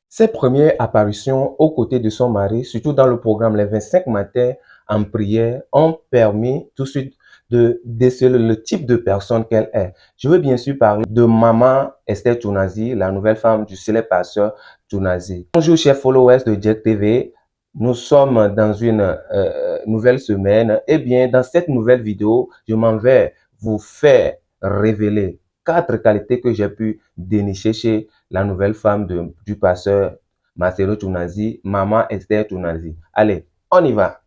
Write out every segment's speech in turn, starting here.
Ses premières apparitions aux côtés de son mari, surtout dans le programme Les 25 matins en prière, ont permis tout de suite de déceler le type de personne qu'elle est. Je veux bien sûr parler de Maman Esther Tounazi, la nouvelle femme du célèbre pasteur Tounazi. Bonjour chers followers de Jack TV, nous sommes dans une nouvelle semaine. Eh bien, dans cette nouvelle vidéo, je m'en vais vous faire révéler 4 qualités que j'ai pu dénicher chez la nouvelle femme du pasteur Marcelo Tounazi, Maman Esther Tounazi. Allez, on y va.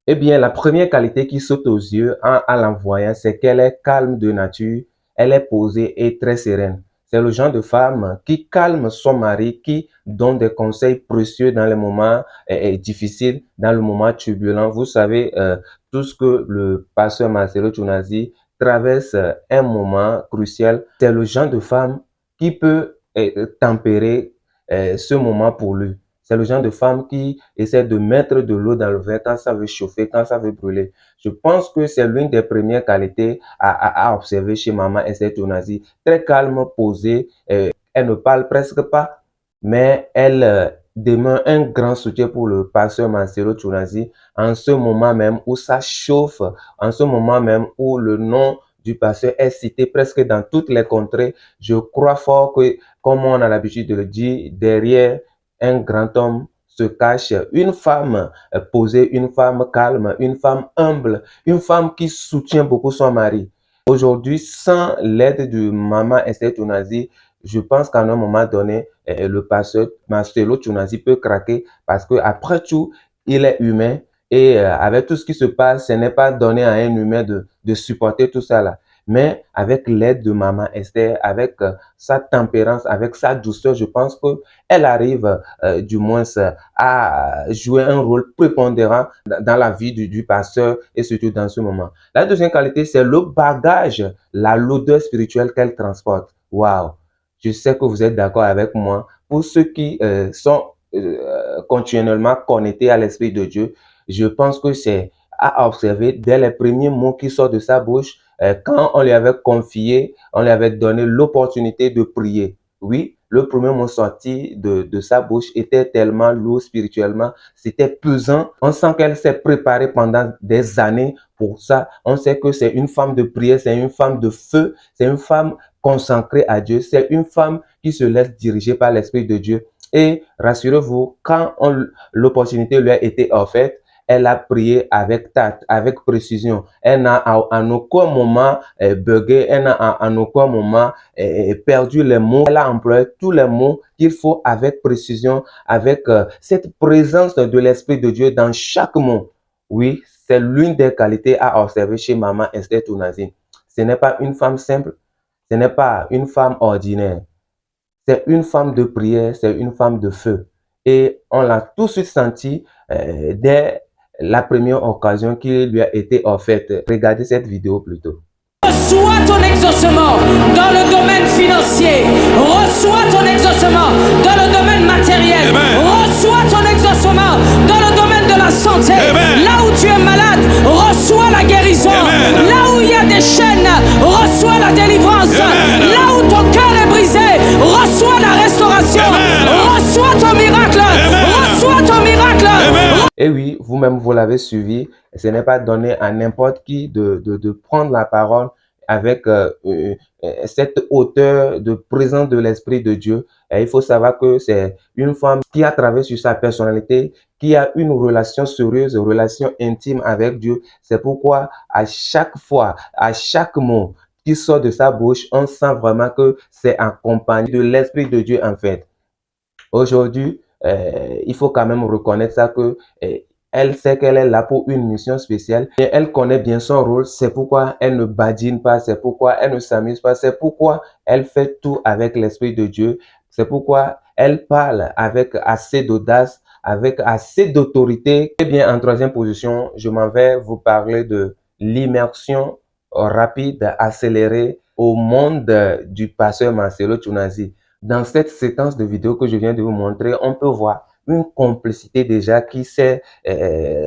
Eh bien, la première qualité qui saute aux yeux en la voyant, c'est qu'elle est calme de nature, elle est posée et très sereine. C'est le genre de femme qui calme son mari, qui donne des conseils précieux dans les moments difficiles, dans le moment turbulent. Vous savez, tout ce que le pasteur Marcelo Tounazi traverse un moment crucial. C'est le genre de femme qui peut tempérer ce moment pour lui. C'est le genre de femme qui essaie de mettre de l'eau dans le verre quand ça veut chauffer, quand ça veut brûler. Je pense que c'est l'une des premières qualités à observer chez Maman Esther Tounazi. Très calme, posée, elle ne parle presque pas, mais elle demeure un grand soutien pour le pasteur Marcelo Tounazi en ce moment même où ça chauffe, en ce moment même où le nom du pasteur est cité presque dans toutes les contrées. Je crois fort que, comme on a l'habitude de le dire, derrière un grand homme se cache une femme posée, une femme calme, une femme humble, une femme qui soutient beaucoup son mari. Aujourd'hui, sans l'aide de Maman Esther Tounazi, je pense qu'à un moment donné, le pasteur Marcelo Tounazi peut craquer parce que après tout, il est humain et avec tout ce qui se passe, ce n'est pas donné à un humain de supporter tout ça là. Mais avec l'aide de Maman Esther, avec sa tempérance, avec sa douceur, je pense qu'elle arrive du moins à jouer un rôle prépondérant dans la vie du pasteur et surtout dans ce moment. La deuxième qualité, c'est le bagage, l'odeur spirituelle qu'elle transporte. Waouh! Je sais que vous êtes d'accord avec moi. Pour ceux qui sont continuellement connectés à l'Esprit de Dieu, je pense que c'est à observer dès les premiers mots qui sortent de sa bouche quand on lui avait confié, on lui avait donné l'opportunité de prier. Oui, le premier mot sorti de sa bouche était tellement lourd spirituellement, c'était pesant. On sent qu'elle s'est préparée pendant des années pour ça. On sait que c'est une femme de prière, c'est une femme de feu, c'est une femme consacrée à Dieu, c'est une femme qui se laisse diriger par l'Esprit de Dieu. Et rassurez-vous, quand l'opportunité lui a été offerte, elle a prié avec tact, avec précision. Elle n'a en aucun moment bugué, elle n'a en aucun moment perdu les mots. Elle a employé tous les mots qu'il faut avec précision, avec cette présence de l'Esprit de Dieu dans chaque mot. Oui, c'est l'une des qualités à observer chez Maman Esther Tounazi. Ce n'est pas une femme simple, ce n'est pas une femme ordinaire. C'est une femme de prière, c'est une femme de feu. Et on l'a tout de suite senti dès la première occasion qui lui a été offerte. Regardez cette vidéo plutôt. Reçois ton exaucement dans le domaine financier. Reçois ton exaucement dans le domaine matériel. Amen. Reçois ton exaucement dans le domaine de la santé. Amen. Là où tu es malade, reçois la guérison. Amen. Là où il y a des chaînes, reçois la délivrance. Amen. Là où ton cœur est brisé, reçois la restauration. Amen. Reçois ton miracle. Amen. Reçois ton miracle. Amen. Et oui, vous-même, vous l'avez suivi. Ce n'est pas donné à n'importe qui de prendre la parole avec cette hauteur de présence de l'Esprit de Dieu. Et il faut savoir que c'est une femme qui a travaillé sur sa personnalité, qui a une relation sérieuse, une relation intime avec Dieu. C'est pourquoi à chaque fois, à chaque mot qui sort de sa bouche, on sent vraiment que c'est accompagné de l'Esprit de Dieu en fait. Aujourd'hui, il faut quand même reconnaître ça que elle sait qu'elle est là pour une mission spéciale et elle connaît bien son rôle. C'est pourquoi elle ne badine pas, c'est pourquoi elle ne s'amuse pas, c'est pourquoi elle fait tout avec l'Esprit de Dieu. C'est pourquoi elle parle avec assez d'audace, avec assez d'autorité. Et bien, en troisième position, je m'en vais vous parler de l'immersion rapide, accélérée au monde du pasteur Marcelo Tounazi. Dans cette séquence de vidéos que je viens de vous montrer, on peut voir une complicité déjà qui s'est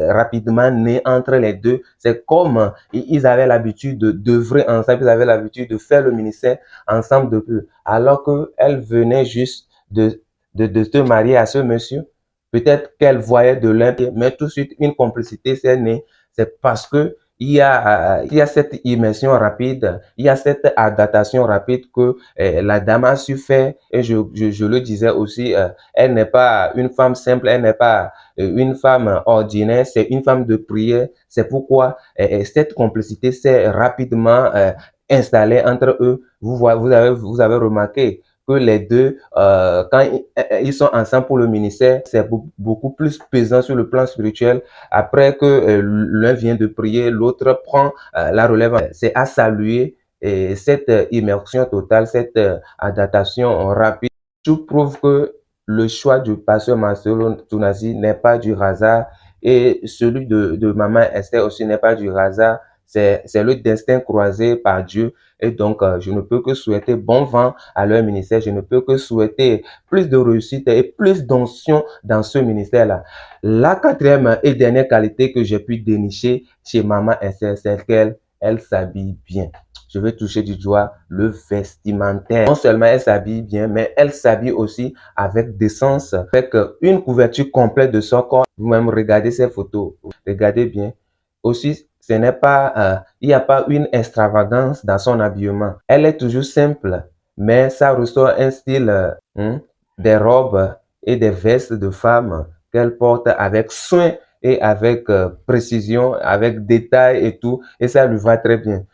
rapidement née entre les deux. C'est comme ils avaient l'habitude d'œuvrer ensemble, ils avaient l'habitude de faire le ministère ensemble depuis. Alors qu'elle venait juste de se marier à ce monsieur. Peut-être qu'elle voyait de l'un, mais tout de suite, une complicité s'est née. C'est parce que il y a cette immersion rapide, il y a cette adaptation rapide que la dame a su faire. Et je le disais aussi, elle n'est pas une femme simple, elle n'est pas une femme ordinaire, c'est une femme de prière. C'est pourquoi cette complicité s'est rapidement installée entre eux. Vous avez remarqué que les deux, quand ils sont ensemble pour le ministère, c'est beaucoup plus pesant sur le plan spirituel. Après que l'un vient de prier, l'autre prend la relève. C'est à saluer et cette immersion totale, cette adaptation rapide. Tout prouve que le choix du pasteur Marcelo Tounazi n'est pas du hasard et celui de Maman Esther aussi n'est pas du hasard. C'est le destin croisé par Dieu. Et donc, je ne peux que souhaiter bon vent à leur ministère. Je ne peux que souhaiter plus de réussite et plus d'onction dans ce ministère-là. La quatrième et dernière qualité que j'ai pu dénicher chez Maman Esther, c'est qu'elle s'habille bien. Je vais toucher du doigt le vestimentaire. Non seulement elle s'habille bien, mais elle s'habille aussi avec décence, avec une couverture complète de son corps. Vous-même regardez ces photos, regardez bien. Aussi, ce n'est pas, il n'y a pas une extravagance dans son habillement. Elle est toujours simple, mais ça ressort un style des robes et des vestes de femme qu'elle porte avec soin et avec précision, avec détail et tout, et ça lui va très bien.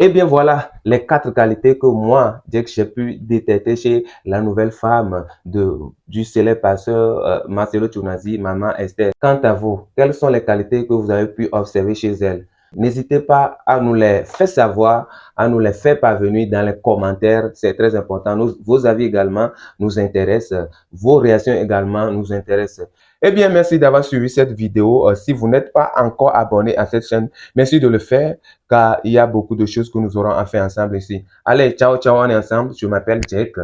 Eh bien voilà les 4 qualités que moi, dès que j'ai pu détecter chez la nouvelle femme du célèbre pasteur Marcelo Tounazi, Maman Esther. Quant à vous, quelles sont les qualités que vous avez pu observer chez elle? N'hésitez pas à nous les faire savoir, à nous les faire parvenir dans les commentaires. C'est très important. Vos avis également nous intéressent. Vos réactions également nous intéressent. Eh bien, merci d'avoir suivi cette vidéo. Si vous n'êtes pas encore abonné à cette chaîne, merci de le faire car il y a beaucoup de choses que nous aurons à faire ensemble ici. Allez, ciao, ciao, on est ensemble. Je m'appelle Jake.